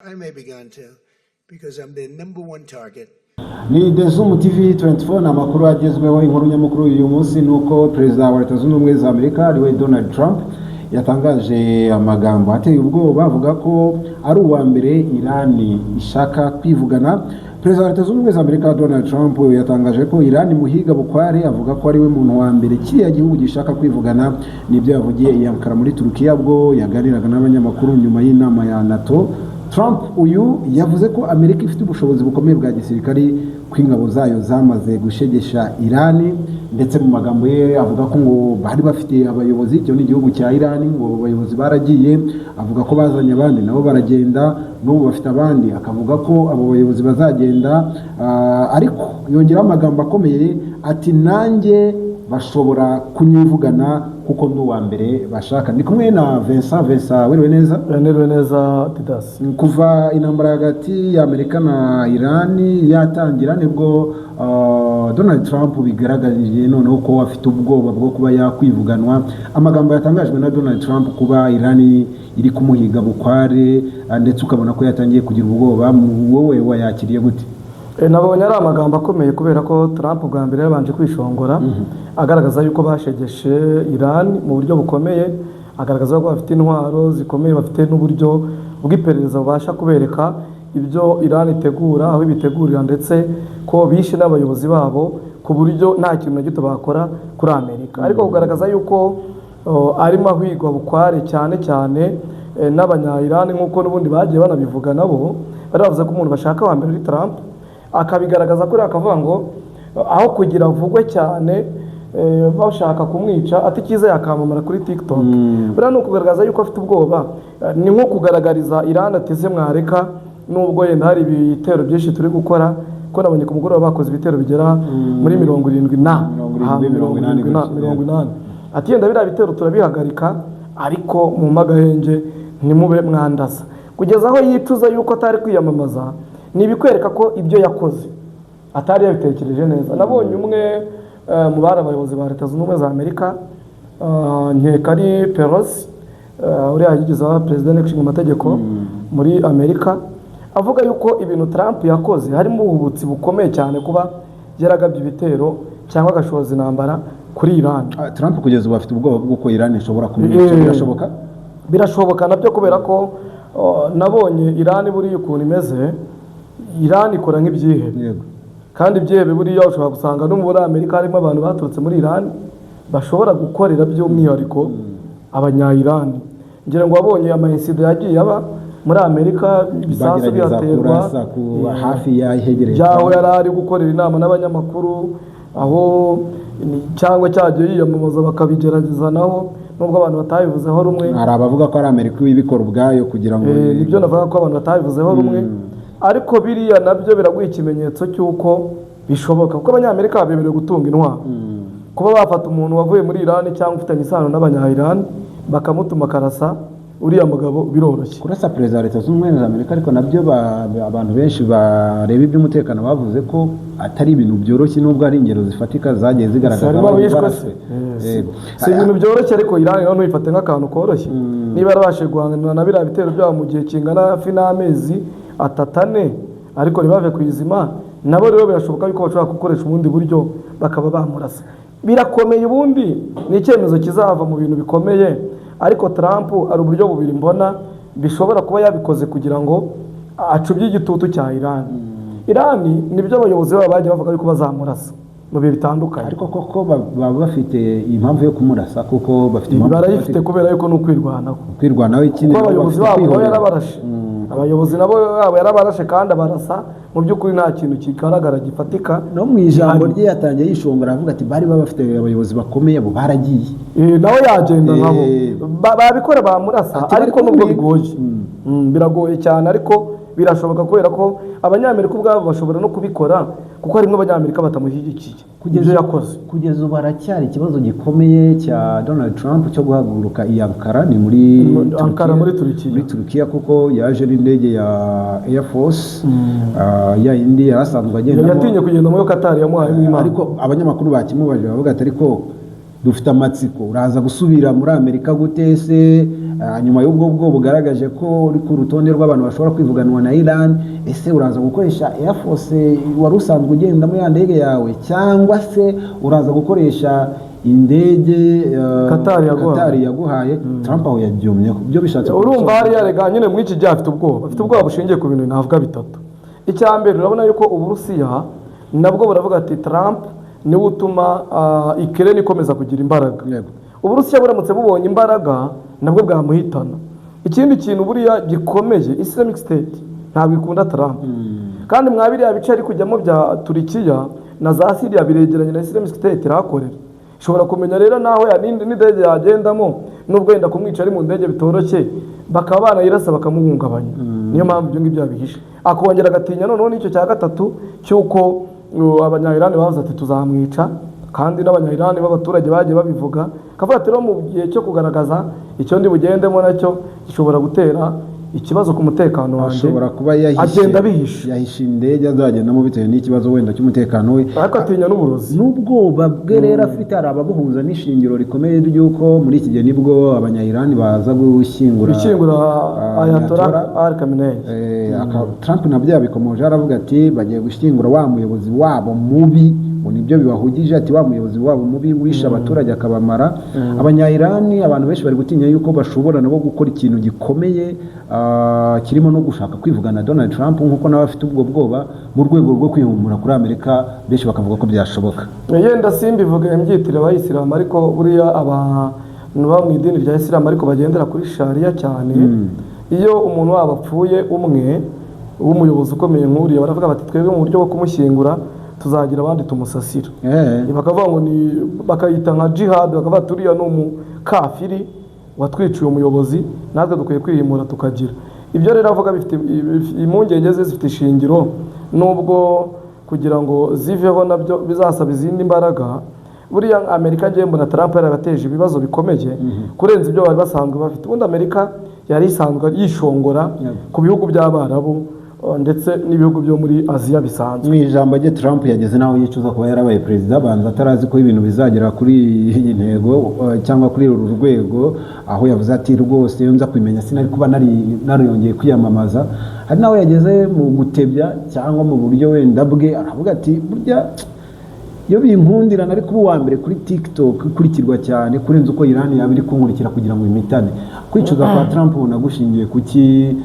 I may be gone too, because I'm the number one target. Ni Zoom TV 24 na makuru agezweho. Inkuru nyamukuru uyu munsi nuko Perezida wa Leta Zunze Ubumwe za Amerika ariwe Donald Trump yatangaje amagambo ateye ubwoba avuga ko ari uwa mbere Iran ishaka kwivugana. Perezida wa Leta Zunze Ubumwe za Amerika Donald Trump yatangaje ko Iran muhiga bukware, avuga ko ari we muntu wa mbere kiriya gihugu gishaka kwivugana. Nibyo yavugiye i Ankara muri Turukiya bwo yaganiraga n'abanyamakuru nyuma y'inama ya NATO. Trump uyu yavuze ko Amerika ifite ubushobozi bukomeye bwa gisirikari, kw'ingabo zayo zamaze gushegesha Iran, ndetse mu magambo ye avuga ko ngo bari bafite abayobozi, icyo ni igihugu cya Iran, ngo abayobozi baragiye, avuga ko bazanye abandi nabo baragenda, n'ubu bafite abandi, akavuga ko abo bayobozi bazagenda, ariko yongeraho amagambo akomeye ati nanjye bashobora kunyivugana kuko ndi uwa mbere bashaka. Ndi kumwe na Vincent werewe neza Tidas. Kuva intambara hagati ya Amerika na Iran yatangira nibwo Donald Trump bigaragaje noneho ko afite ubwoba bwo kuba yakwivuganwa. Amagambo yatangajwe na Donald Trump kuba Iran iri kumuhiga bukware, ndetse ukabona ko yatangiye kugira ubwoba. Wowe wayakiriye gute? Nabonye ari amagambo akomeye kubera ko Trump bwa mbere yabanje kwishongora, agaragaza yuko bashegeshe Iran mu buryo bukomeye, agaragaza ko bafite intwaro zikomeye, bafite n'uburyo bw'iperereza bubasha kubereka ibyo Iran itegura, aho ibitegurira, ndetse ko bishe n'abayobozi babo ku buryo nta kintu na gito bakora kuri Amerika. Ariko kugaragaza yuko arimo ahwigwa bukware cyane cyane n'abanya-Iran, nk'uko n'ubundi bagiye banabivuga nabo, bari bavuze ko umuntu bashaka wa mbere ari Trump, akabigaragaza kuri akavuga ngo aho kugira avugwe cyane bashaka kumwica, ati cyiza yakamamara kuri TikTok. Buriya ni ukugaragaza yuko afite ubwoba, ni nko kugaragariza Iran ateze mwareka nubwo yenda hari ibitero byinshi turi gukora, ko nabonye ku mugoroba bakoze ibitero bigera muri 70 ati yenda biriya bitero turabihagarika, ariko mu magahenge ntimube mwandaza, kugeza aho yicuza yuko atari kwiyamamaza. Ni ibikwereka ko ibyo yakoze atari yabitekereje neza. Nabonye umwe mu bari abayobozi ba Leta Zunze Ubumwe za Amerika, nkeka ari Pelosi, uriya yigeze aba perezida w'inteko amategeko muri Amerika, avuga yuko ibintu Trump yakoze harimo ububutsi bukomeye cyane, kuba yaragabye ibitero cyangwa agashoza intambara kuri Iran. Trump kugeza ubu afite ubwoba bw'uko Iran ishobora kumwica. Birashoboka? Birashoboka nabyo, kubera ko nabonye Iran buriya ukuntu imeze. Iran ikora nk'ibyihebe, kandi ibyihebe buriya ushobora gusanga no muri Amerika harimo abantu baturutse muri Iran bashobora gukorera by'umwihariko abanya-Iran. Ngira ngo wabonye ama-incident yagiye aba muri Amerika, ibisasu bihaterwa hafi yahegereye yaho yari ari gukorera inama n'abanyamakuru, aho cyangwa cyagiye yiyamamaza bakabigerageza naho, nubwo abantu batabivuzeho rumwe. Hari abavuga ko ari Amerika ibikora ubwayo kugira ngo nibyo navuga ko abantu batabivuzeho rumwe, ariko biriya nabyo biraguha ikimenyetso cy'uko bishoboka, kuko abanyamerika bemerewe gutunga intwaro. Kuba bafata umuntu wavuye muri Iran cyangwa ufitanye isano n'abanya-Iran bakamutuma karasa uriya mugabo, biroroshye kurasa perezida wa Leta Zunze Ubumwe za Amerika. Ariko nabyo abantu benshi bareba iby'umutekano bavuze ko atari ibintu byoroshye, nubwo ari ingero zifatika zagiye zigaragaza. Si ibintu byoroshye, ariko Iran nayo ntuyifate nk'akantu koroshye. Niba yarabashije guhangana na biriya bitero byabo mu gihe kingana hafi n'amezi 3-4, ariko ntibave ku izima, nabo rero birashoboka yuko bashobora gukoresha ubundi buryo bakaba bamurasa. Birakomeye, ubundi ni icyemezo kizava mu bintu bikomeye, ariko Trump ari uburyo bubiri mbona bishobora kuba yabikoze kugira ngo acubye igitutu cya Iran. Iran nibyo abayobozi babo bagiye bavuga yuko bazamurasa mu bihe bitandukanye, ariko koko baba bafite impamvu yo kumurasa, kuko bafite impamvu barayifite kubera yuko n'ukwirwanaho ikindi abayobozi babo yarabarashe. Abayobozi nabo yarabarashe kandi abarasa mu by'ukuri nta kintu kigaragara gifatika. No mu ijambo rye yatangiye yishongora avuga ati bari bafite abayobozi bakomeye abo baragiye, nawe yagenda nkabo babikora bamurasa, ariko nubwo bigoye, biragoye cyane, ariko birashoboka kubera ko abanyamerika ubwabo bashobora no kubikora, kuko harimo abanyamerika batamushyigikiye ibyo yakoze. Kugeza ubu haracyari ikibazo gikomeye cya Donald Trump cyo guhaguruka i Ankara, ni muri Ankara muri Turukiya, kuko yaje n'indege ya Air Force ya indi yarasanzwe agenda, yatinye kugenda muri Qatar yamuhaye n'Imana. Ariko abanyamakuru bakimubajije bavuga ati ariko dufite amatsiko, uraza gusubira muri Amerika gute se nyuma y'ubwo bwo bugaragaje ko uri ku rutonde rw'abantu bashobora kwivuganwa na Iran, ese uraza gukoresha Air Force wari usanzwe ugendamo ya ndege yawe, cyangwa se uraza gukoresha indege Qatar yaguhaye? Trump aho yabyumyeho byo bishatse urumva hari yarega nyine muri iki gihe afite ubwoba bushingiye ku bintu navuga bitatu. Icya mbere urabona yuko Uburusiya nabwo buravuga ati Trump niwe utuma Ukraine ikomeza kugira imbaraga. Uburusiya buramutse bubonye imbaraga nabwo bwamuhitana. Ikindi kintu buriya gikomeye, Islamic State ntabwo ikunda Trump, kandi mwabiriya bice ari kujyamo bya Turikiya na za Syria biregeranye na Islamic State irahakorera. Ishobora kumenya rero naho n'indege yagendamo nubwo yenda kumwica ari mu ndege bitoroshye, bakaba banayirasa bakamuhungabanya. Niyo mpamvu ibyo ngibyo yabihishe, akongera agatinya noneho n'icyo cya gatatu cy'uko abanyayirani bavuze ati tuzamwica, kandi n'abanyayirani b'abaturage bagiye babivuga. Kavuga ati rero mu gihe cyo kugaragaza icyo ndi bugendemo nacyo gishobora gutera ikibazo ku mutekano wanjye, ashobora kuba agenda bihishe, yahishe indege azagendamo bitewe n'ikibazo wenda cy'umutekano we, ariko atinya n'uburozi n'ubwoba bwe rero afite. Hari ababuhuza n'ishingiro rikomeye ry'uko muri iki gihe nibwo abanyayirani baza gushyingura Ayatollah Ali Khamenei. Trump nabyo yabikomoje, aravuga ati bagiye gushyingura wa muyobozi wabo mubi, nibyo bibahugije, ati wa muyobozi wabo mubi wishe abaturage akabamara. Abanyayirani abantu benshi bari gutinya yuko bashobora nabo gukora ikintu gikomeye kirimo no gushaka kwivugana Donald Trump, nkuko nawe afite ubwo bwoba mu rwego rwo kwihumura kuri Amerika. Benshi bakavuga ko byashoboka. Yenda simbivuga mbyitira abayisilamu, ariko buriya abantu baba mu idini rya Isilamu ariko bagendera kuri sharia cyane. Iyo umuntu wabo apfuye umwe w'umuyobozi ukomeye nk'uriya, baravuga bati twebwe mu buryo bwo kumushyingura tuzagira abandi tumusasira. Bakavuga ngo bakayita nka jihad, bakavuga turiya ni umukafiri watwiciye umuyobozi, natwe dukwiye kwihimura tukagira. Ibyo rero avuga bifite impungenge ze zifite ishingiro, nubwo kugira ngo ziveho nabyo bizasaba izindi mbaraga. Buriya Amerika ngiye mbona Trump yarabateje ibibazo bikomeye kurenza ibyo bari basanzwe bafite. Ubundi Amerika yari isanzwe yishongora ku bihugu by'Abarabu ndetse n'ibihugu byo muri Aziya bisanzwe. Mu ijambo rye Trump yageze naho yicuza kuba yarabaye perezida, banza atarazi ko ibintu bizagera kuri iyi ntego cyangwa kuri uru rwego, aho yavuze ati rwose nza kwimenya sinari kuba nariyongeye kwiyamamaza. Hari nawe yageze mu gutebya cyangwa mu buryo wenda bwe, aravuga ati burya iyo binkundira nari kuba uwa mbere kuri TikTok ikurikirwa cyane kurenza uko Iran yaba iri kunkurikira kugira ngo imitane. Kwicuza kwa Trump unagushingiye kuki,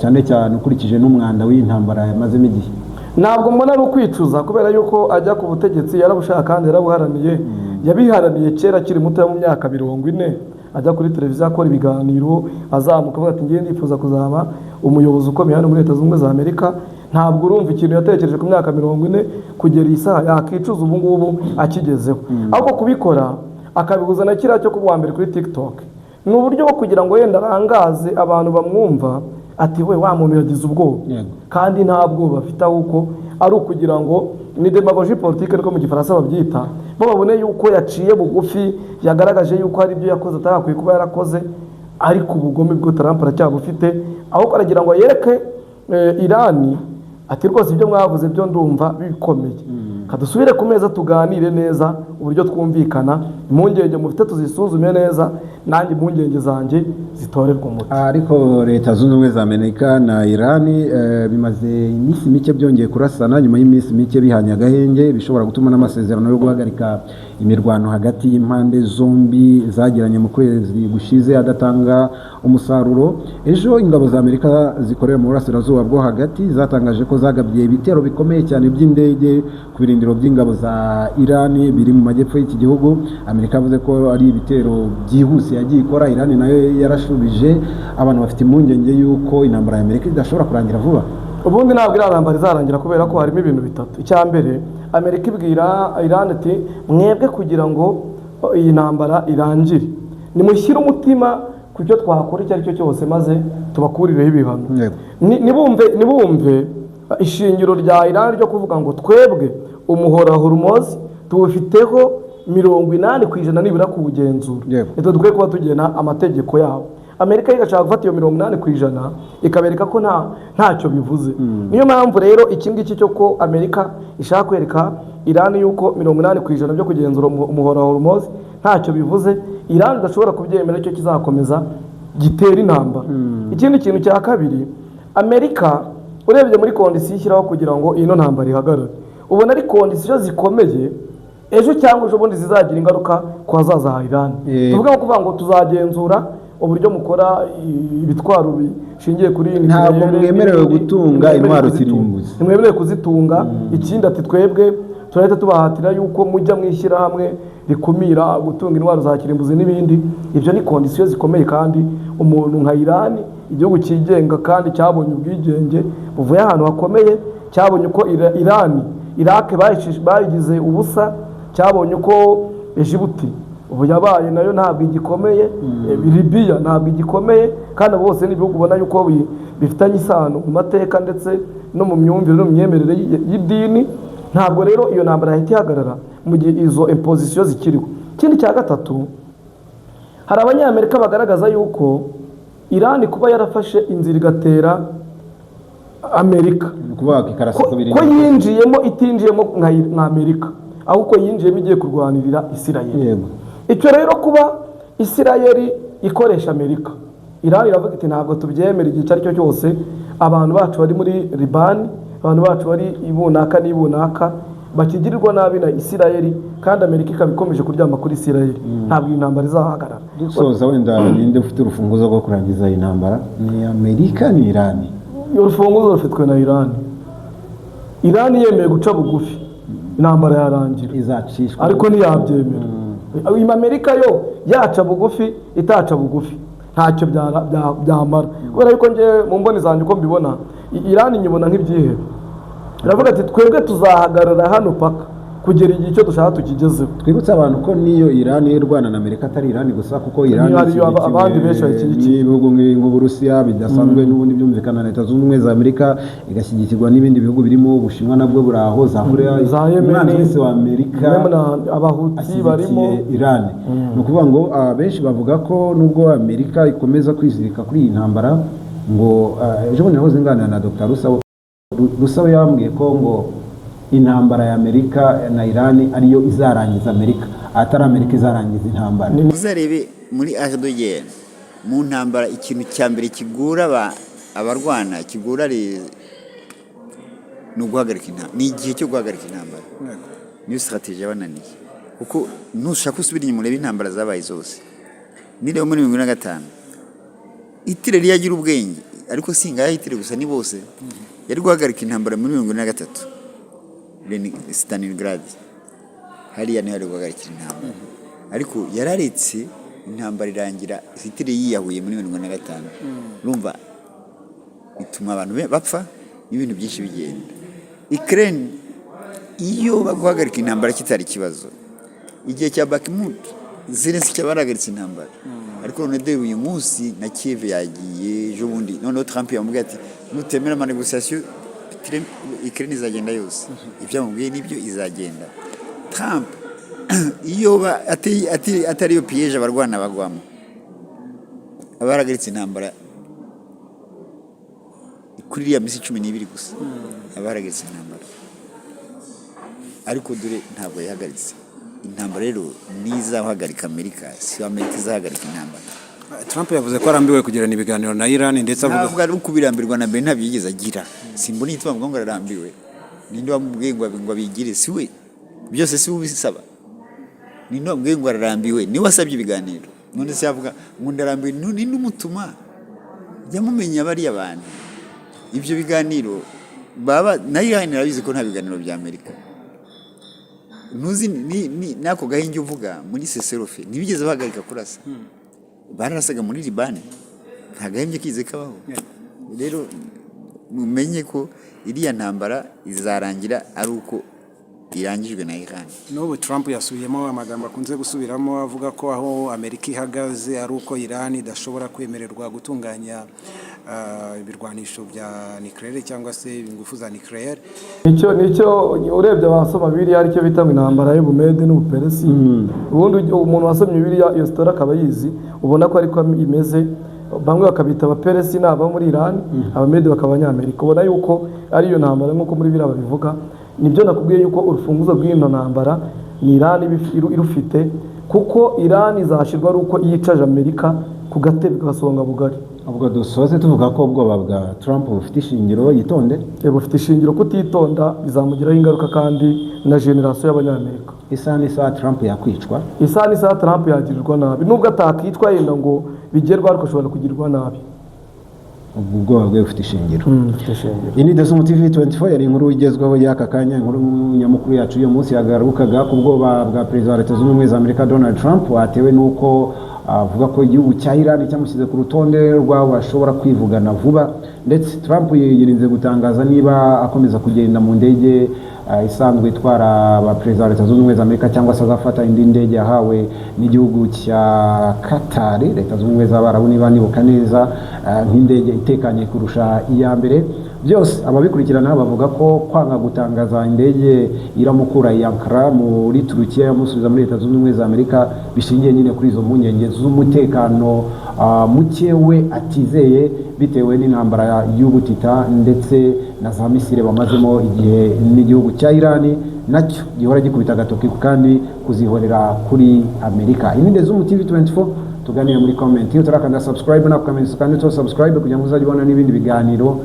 cyane cyane ukurikije n'umwanda w'intambara yamazemo igihe? Ntabwo mbona ari ukwicuza, kubera yuko ajya ku butegetsi yarabushaka kandi yarabuharaniye. Yabiharaniye kera akiri muto mu myaka 40, ajya kuri televiziyo akora ibiganiro azamuka avuga ati ngiye ndifuza kuzaba umuyobozi ukomeye hano muri Leta Zunze Ubumwe za Amerika. Ntabwo urumva ikintu yatekereje ku myaka 40 kugera iyi saha yakicuza ubu ngubu akigezeho. Ahubwo kubikora akabihuza na kiriya cyo kuba mbere kuri TikTok, ni uburyo bwo kugira ngo yenda arangaze abantu bamwumva ati we wa muntu yagize ubwoba, kandi nta bwoba afite, ahubwo ari ukugira ngo ni demagogie politique niko mu Gifaransa babyita, bo babone yuko yaciye bugufi, yagaragaje yuko hari ibyo yakoze atakwiye kuba yarakoze, ariko ubugome bwo Trump aracyabufite. Ahubwo aragira ngo yereke Irani ati rwose ibyo mwavuze byo ndumva bikomeye, kadusubire ku meza tuganire neza uburyo twumvikana, impungenge mufite tuzisuzume neza, nanjye impungenge zanjye zitorerwa umuti. Ariko Leta Zunze Ubumwe za Amerika na Iran bimaze iminsi mike byongeye kurasana, nyuma y'iminsi mike bihanye agahenge, bishobora gutuma n'amasezerano yo guhagarika imirwano hagati y'impande zombi zagiranye mu kwezi gushize adatanga umusaruro. Ejo ingabo za Amerika zikorera mu burasirazuba bwo hagati zatangaje ko zagabye ibitero bikomeye cyane by'indege ku birindiro by'ingabo za Iran biri mu majyepfo y'iki gihugu. Amerika yavuze ko ari ibitero byihuse yagiye ikora, Iran nayo yarashubije. Abantu bafite impungenge yuko intambara ya Amerika idashobora kurangira vuba. Ubundi ntabwo irarambara izarangira, kubera ko harimo ibintu bitatu. Icya mbere, Amerika ibwira Iran ati mwebwe kugira ngo iyi ntambara irangire nimushyire umutima ku cyo twakora icyo ari cyo cyose maze tubakurireho ibihano. Nibumve ishingiro rya Iran ryo kuvuga ngo twebwe umuhora Hormuz tuwufiteho 80% nibura kuwugenzura, ito dukwiye kuba tugena amategeko yabo. Amerika igashaka gufata iyo 80% ikabereka ko ntacyo bivuze. Niyo mpamvu rero iki ngiki cyo ko Amerika ishaka kwereka Iran yuko 80% byo kugenzura umuhora Hormuz ntacyo bivuze, Iran idashobora kubyemera, cyo kizakomeza gitera intambara. Ikindi kintu cya kabiri, Amerika urebye muri kondisiyo ishyiraho kugira ngo ino ntambara ihagarare, ubona ari kondisiyo zikomeye ejo cyangwa ejo bundi zizagira ingaruka ku hazaza ha Iran. Tuvuga nko kuvuga ngo tuzagenzura uburyo mukora ibitwaro bishingiye kuri ntabwo mwemerewe gutunga intwaro kirimbuzi, ntimwemerewe kuzitunga. Ikindi ati twebwe turahita tubahatira yuko mujya mwishyira hamwe rikumira gutunga intwaro za kirimbuzi n'ibindi. Ibyo ni kondisiyo zikomeye, kandi umuntu nka Iran, igihugu cyigenga kandi cyabonye ubwigenge buvuye ahantu hakomeye, cyabonye uko Iraq bayigize ubusa, cyabonye uko Egibuti ubu yabaye nayo ntabwo igikomeye, Libya ntabwo igikomeye, kandi bose n'ibihugu ubona yuko bifitanye isano mu mateka ndetse no mu myumvire no mu myemerere y'idini. Ntabwo rero iyo ntambara yahita ihagarara mu gihe izo imposition zikiriho. Ikindi cya gatatu, hari abanyamerika bagaragaza yuko Iran kuba yarafashe inzira igatera Amerika ko yinjiyemo itinjiyemo nka Amerika, ahubwo yinjiyemo igiye kurwanirira Isirayeli. Icyo rero kuba Isirayeli ikoresha Amerika, Iran iravuga iti ntabwo tubyemera igihe icyo ari cyo cyose abantu bacu bari muri Libani, abantu bacu bari ibunaka n'ibunaka bakigirirwa nabi na Isirayeli, kandi Amerika ikaba ikomeje kuryama kuri Isirayeli. Ntabwo iyi ntambara izahagarara. Dusoza wenda ninde ufite urufunguzo rwo kurangiza iyi ntambara? Ni Amerika ni Iran? Urufunguzo rufitwe na Iran. Iran yemeye guca bugufi, intambara yarangira, izacishwa ariko ntiyabyemera. Amerika yo yaca bugufi itaca bugufi ntacyo byamara, kubera yuko nje mu mboni zanjye uko mbibona Iran nyibona nk'ibyihebe. Iravuga ati twebwe tuzahagarara hano paka kugera igihe icyo dushaka tukigezeho. Twibutse abantu ko niyo Iran y'Rwanda na Amerika atari Iran gusa, kuko Iran abandi benshi bakigikiye ibihugu nk'Uburusiya bidasanzwe n'ubundi byumvikana na Leta Zunze Ubumwe za Amerika, igashyigikirwa n'ibindi bihugu birimo Ubushinwa nabwo buraho, za Korea, za Yemen, wese wa Amerika, abahuti barimo Iran. No kuvuga ngo benshi bavuga ko nubwo Amerika ikomeza kwizirika kuri iyi ntambara, ngo ejo bundi nahoze nganira na Dr. Rusabe yambwiye ko ngo intambara ya Amerika na Iran ariyo izarangiza Amerika, atari Amerika izarangiza intambara. Uzarebe muri Erdogan mu ntambara, ikintu cya mbere kigura abarwana kigura no guhagarika intambara, ni igihe cyo guhagarika intambara. Niyo strategy yabananiye, kuko nushaka usubira inyuma urebe intambara zabaye zose. Nire muri 2005 Hitler yagira ubwenge, ariko singa Hitler gusa ni bose yari guhagarika intambara muri 2003 Stalingrad, hariya niho ari guhagarikira intambara, ariko yararetse intambara irangira Hitler yiyahuye muri 2005. Urumva bituma abantu bapfa n'ibintu byinshi bigenda. Ukraine iyo baguhagarika intambara kitari kibazo, igihe cya Bakhmut Zelensky cyabaragaritse intambara, ariko none de uyu munsi na Kiev yagiye ejo bundi, none Trump yamubwiye ati nutemera ama negotiation Ukraine izagenda yose. Ibyo amubwiye nibyo izagenda. Trump iyo atari yo piège abarwana bagwamo, abaragaritse intambara kuri ya misi 12 gusa, abaragaritse intambara, ariko dore ntabwo yahagaritse intambara. Rero nizahagarika Amerika, si Amerika izahagarika intambara. Trump yavuze ko arambiwe kugirana ibiganiro na Iran, ndetse avuga ari kubirambirwa na Bernard yigeze agira. Simbona itwa ngo ararambiwe. Ninde wamubwiye ngo abigire? Si we byose si ubisaba. Ninde wamubwiye ngo ararambiwe? Ni wasabye ibiganiro. None se yavuga ngo ndarambiwe, ni n'umutuma yamumenya bari abantu. Ibyo biganiro baba na Iran irabizi ko nta biganiro bya Amerika. Nuzi ni nako gahinge uvuga muri Seserofe ntibigeze bahagarika kurasa. Bararasaga muri Libani, nta gahembye kize kabaho. Rero mumenye ko iriya ntambara izarangira ari uko irangijwe na Iran. N'ubu Trump yasubiyemo amagambo akunze gusubiramo avuga ko aho Amerika ihagaze ari uko Iran idashobora kwemererwa gutunganya ibirwanisho bya nucleaire cyangwa se ingufu za nucleaire. Nicyo urebye abasoma Bibiliya aricyo bita intambara y'Ubumede n'Ubuperesi. Ubundi umuntu wasomye Bibiliya iyo story akaba yizi, ubona ko ariko imeze. Bamwe bakabita abaperesi n'aba muri Iran, abamede bakaba abanyamerika. Ubona yuko ari iyo ntambara nk'uko muri Bibiliya babivuga. Nibyo nakubwiye yuko urufunguzo rw'ino ntambara ni Iran irufite, kuko Iran izashirwa ari uko yicaje Amerika ku gatebe k'agasonga bugari. ubwo dusoze tuvuga ko ubwoba bwa Trump bufite ishingiro, yitonde. Bufite ishingiro, kutitonda bizamugiraho ingaruka kandi na generasiyo y'abanyamerika. Isaha n'isaha Trump yakwicwa, isaha n'isaha Trump yagirirwa nabi, nubwo atakicwa yenda ngo bigerwa ariko ashobora kugirirwa nabi. ubwo ubwoba bwe bufite ishingiro. Bufite ishingiro. Iyi ni Desumo TV 24 yari inkuru igezweho y'aka kanya, inkuru nyamukuru yacu uyu munsi yagarukaga ku bwoba bwa perezida wa Leta Zunze Ubumwe za Amerika Donald Trump watewe n'uko avuga ko igihugu cya Iran cyamushyize ku rutonde rw'abo bashobora kwivugana vuba, ndetse Trump yirinze gutangaza niba akomeza kugenda mu ndege isanzwe itwara abaperezida wa Leta Zunze Ubumwe za Amerika cyangwa se azafata indi ndege yahawe n'igihugu cya Qatar, Leta Zunze Ubumwe z'Abarabu niba nibuka neza, nk'indege itekanye kurusha iya mbere. Byose ababikurikirana bavuga ko kwanga gutangaza indege iramukura i Ankara muri Turukiya yamusubiza muri Leta Zunze Ubumwe za Amerika bishingiye nyine kuri izo mpungenge z'umutekano muke we atizeye bitewe n'intambara y'ubutita ndetse na za misile bamazemo igihe n'igihugu cya Iran nacyo gihora gikubita agatoki kandi kuzihorera kuri Amerika. Iyi ni Desumo TV 24, tuganire muri comment. Iyo utarakanda subscribe na comment kandi to subscribe kugira ngo uzajye ubona n'ibindi biganiro